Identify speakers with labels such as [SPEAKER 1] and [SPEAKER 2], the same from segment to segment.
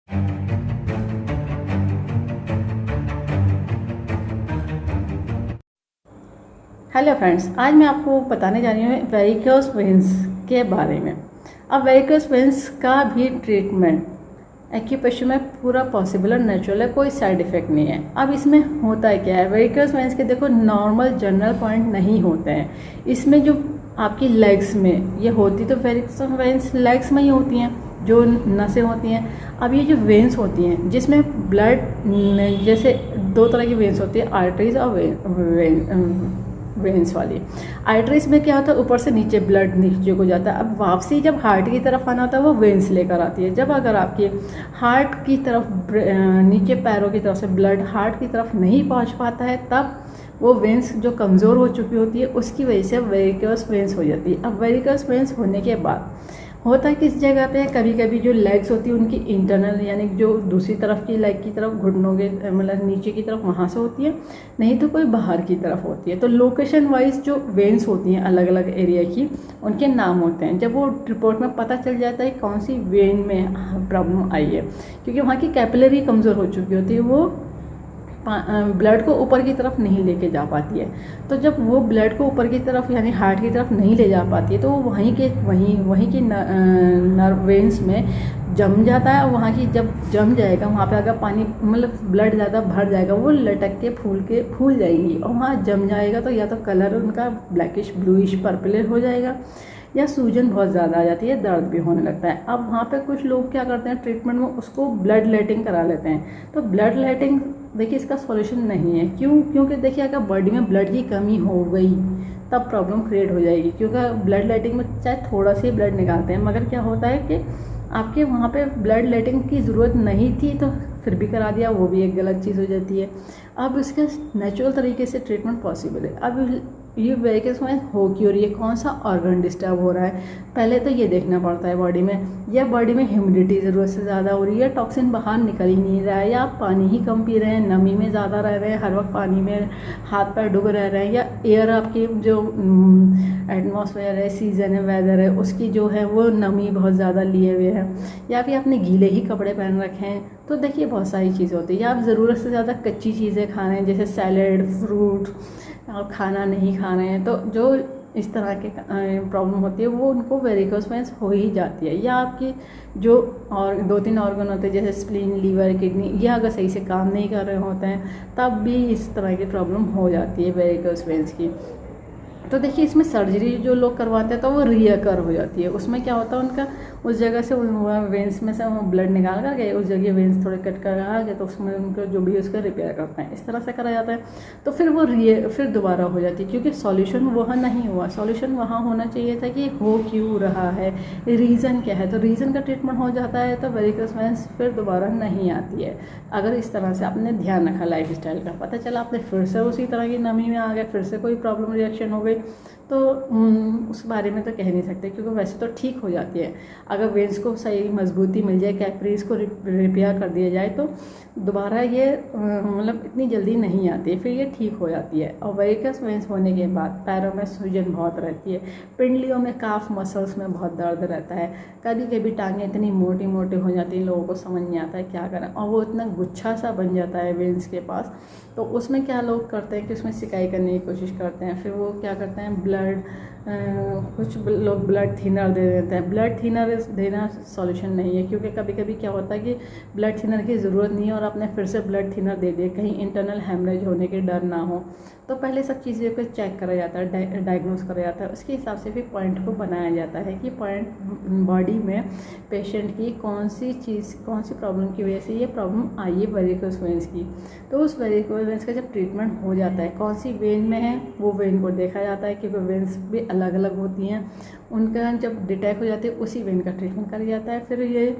[SPEAKER 1] Hello friends, आज मैं आपको बताने जा रही हूँ वेरिकोस वेन्स के बारे में। अब वेरिकोस वेन्स का भी ट्रीटमेंट एक्यूप्रेशर में पूरा पॉसिबल और नेचुरल है, कोई साइड इफ़ेक्ट नहीं है। अब इसमें होता है क्या है, वेरिकोस वेन्स के देखो नॉर्मल जनरल पॉइंट नहीं होते हैं। इसमें जो आपकी लेग्स में ये होती तो वेरिकोस वेन्स लेग्स में ही होती हैं, जो नसें होती हैं। अब ये जो वेन्स होती हैं जिसमें ब्लड, जैसे दो तरह की वेन्स होती है, आर्टरीज और वेन्स वाली। आर्टरीज में क्या होता है, ऊपर से नीचे ब्लड नीचे को जाता है। अब वापसी जब हार्ट की तरफ आना होता है वो वेन्स लेकर आती है। जब अगर आपके हार्ट की तरफ नीचे पैरों की तरफ से ब्लड हार्ट की तरफ नहीं पहुंच पाता है, तब वो वेन्स जो कमज़ोर हो चुकी होती है उसकी वजह से वेरिकोस वेन्स हो जाती है। अब वेरिकोस वेन्स होने के बाद होता है किस जगह पे, कभी कभी जो लेग्स होती है उनकी इंटरनल, यानी जो दूसरी तरफ की लेग की तरफ घुटनों के मतलब नीचे की तरफ वहाँ से होती है, नहीं तो कोई बाहर की तरफ होती है। तो लोकेशन वाइज जो वेन्स होती हैं अलग अलग एरिया की, उनके नाम होते हैं। जब वो रिपोर्ट में पता चल जाता है कौन सी वेन में प्रॉब्लम आई है, क्योंकि वहाँ की कैपिलरी कमज़ोर हो चुकी होती है, वो ब्लड को ऊपर की तरफ नहीं लेके जा पाती है। तो जब वो ब्लड को ऊपर की तरफ यानी हार्ट की तरफ नहीं ले जा पाती है, तो वो वहीं की नर्व वेन्स में जम जाता है। और वहाँ की जब जम जाएगा, वहाँ पे अगर पानी मतलब ब्लड ज़्यादा भर जाएगा, वो लटक के फूल जाएंगी और वहाँ जम जाएगा। तो या तो कलर उनका ब्लैकिश ब्लूइश पर्पल हो जाएगा, या सूजन बहुत ज़्यादा आ जाती है, दर्द भी होने लगता है। अब वहाँ पे कुछ लोग क्या करते हैं, ट्रीटमेंट में उसको ब्लड लेटिंग करा लेते हैं। तो ब्लड लेटिंग देखिए इसका सॉल्यूशन नहीं है। क्योंकि देखिए अगर बॉडी में ब्लड की कमी हो गई तब प्रॉब्लम क्रिएट हो जाएगी। क्योंकि ब्लड लेटिंग में चाहे थोड़ा सा ही ब्लड निकालते हैं, मगर क्या होता है कि आपके वहाँ पे ब्लड लेटिंग की ज़रूरत नहीं थी तो फिर भी करा दिया, वो भी एक गलत चीज़ हो जाती है। अब इसका नेचुरल तरीके से ट्रीटमेंट पॉसिबल है। अब ये वेरिकोस वेन्स हो क्यों रही है, कौन सा ऑर्गन डिस्टर्ब हो रहा है, पहले तो ये देखना पड़ता है बॉडी में। या बॉडी में ह्यूमिडिटी ज़रूरत से ज़्यादा हो रही है, टॉक्सिन बाहर निकल ही नहीं रहा है, या आप पानी ही कम पी रहे हैं, नमी में ज़्यादा रह रहे हैं, हर वक्त पानी में हाथ पैर डूबे रह रहे हैं, या एयर आपकी जो एटमॉस्फेयर है, सीज़न है, वेदर है, उसकी जो है वो नमी बहुत ज़्यादा लिए हुए है, या फिर आपने गीले ही कपड़े पहन रखे हैं। तो देखिए बहुत सारी चीज़ें होती है। या आप ज़रूरत से ज़्यादा कच्ची चीज़ें खा रहे हैं, जैसे सैलेड, फ्रूट और खाना नहीं खा रहे हैं, तो जो इस तरह के प्रॉब्लम होती है वो उनको वेरिकोस वेन्स हो ही जाती है। या आपकी जो और 2-3 ऑर्गन होते हैं जैसे स्प्लीन, लीवर, किडनी, यह अगर सही से काम नहीं कर रहे होते हैं तब भी इस तरह की प्रॉब्लम हो जाती है वेरिकोस वेन्स की। तो देखिए इसमें सर्जरी जो लोग करवाते हैं तो वो रीअकर हो जाती है। उसमें क्या होता है, उनका उस जगह से वेन्स में से वो ब्लड निकाल कर गए, उस जगह वेन्स थोड़े कट कर आ गए, तो उसमें उनको जो भी उसका रिपेयर करते हैं, इस तरह से करा जाता है। तो फिर वो फिर दोबारा हो जाती है, क्योंकि सॉल्यूशन वहाँ नहीं हुआ। सॉल्यूशन वहाँ होना चाहिए था कि हो क्यों रहा है, रीज़न क्या है। तो रीज़न का ट्रीटमेंट हो जाता है तो वेरिकोस वेन्स फिर दोबारा नहीं आती है। अगर इस तरह से आपने ध्यान रखा लाइफ स्टाइल का, पता चला आपने फिर से उसी तरह की नमी में आ गए, फिर से कोई प्रॉब्लम रिएक्शन हो गई, तो उस बारे में तो कह नहीं सकते, क्योंकि वैसे तो ठीक हो जाती है। अगर वेन्स को सही मजबूती मिल जाए, कैपिलरीज को रिपेयर कर दिया जाए, तो दोबारा ये मतलब इतनी जल्दी नहीं आती है, फिर ये ठीक हो जाती है। और वेरिकोस वेन्स होने के बाद पैरों में सूजन बहुत रहती है, पिंडलियों में, काफ मसल्स में बहुत दर्द रहता है, कभी कभी टांगें इतनी मोटी मोटी हो जाती हैं, लोगों को समझ नहीं आता है क्या करें, और वो इतना गुच्छा सा बन जाता है वेन्स के पास। तो उसमें क्या लोग करते हैं कि उसमें सिकाई करने की कोशिश करते हैं, फिर वो क्या करते हैं कुछ लोग ब्लड थिनर दे देते हैं। ब्लड थिनर देना सॉल्यूशन नहीं है, क्योंकि कभी कभी क्या होता है कि ब्लड थिनर की ज़रूरत नहीं है और आपने फिर से ब्लड थिनर दे दिए, कहीं इंटरनल हेमरेज होने के डर ना हो। तो पहले सब चीज़ों को चेक करा जाता है, डायग्नोस करा जाता है, उसके हिसाब से फिर पॉइंट को बनाया जाता है कि पॉइंट बॉडी में पेशेंट की कौन सी प्रॉब्लम की वजह से ये प्रॉब्लम आई है वेरिकोस वेन्स की। तो उस वेरिकोस वेन्स का जब ट्रीटमेंट हो जाता है, कौन सी वेन में है वो वेन को देखा जाता है, क्योंकि वेन्स भी अलग अलग होती हैं, उनका जब डिटेक्ट हो जाती है उसी वेन का ट्रीटमेंट करा जाता है। फिर ये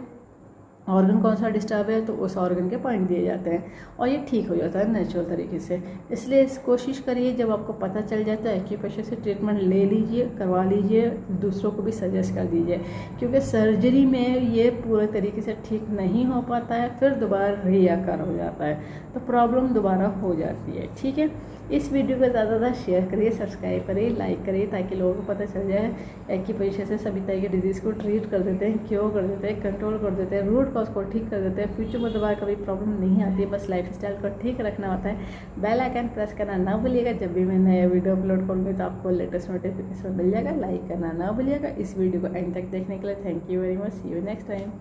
[SPEAKER 1] ऑर्गन कौन सा डिस्टर्ब है तो उस ऑर्गन के पॉइंट दिए जाते हैं और ये ठीक हो जाता है नेचुरल तरीके से। इसलिए कोशिश करिए जब आपको पता चल जाता है एक्यूप्रेशर से ट्रीटमेंट ले लीजिए, करवा लीजिए, दूसरों को भी सजेस्ट कर दीजिए, क्योंकि सर्जरी में ये पूरे तरीके से ठीक नहीं हो पाता है, फिर दोबारा रीअकर हो जाता है, तो प्रॉब्लम दोबारा हो जाती है। ठीक है, इस वीडियो को ज़्यादा ज़्यादा शेयर करिए, सब्सक्राइब करिए, लाइक करिए, ताकि लोगों को पता चल जाए एक्यूप्रेशर से सभी तरह के डिजीज़ को ट्रीट कर देते हैं, क्योर कर देते हैं, कंट्रोल कर देते हैं, रूट कॉज को ठीक कर देते हैं, फ्यूचर में दोबारा कभी प्रॉब्लम नहीं आती है। बस लाइफ स्टाइल को ठीक रखना होता है। बेल आइकन प्रेस करना ना भूलिएगा, जब भी मैं नया वीडियो अपलोड करूँगी तो आपको लेटेस्ट नोटिफिकेशन मिल जाएगा। लाइक करना ना भूलिएगा। इस वीडियो को एंड तक देखने के लिए thank you very much. See you next time.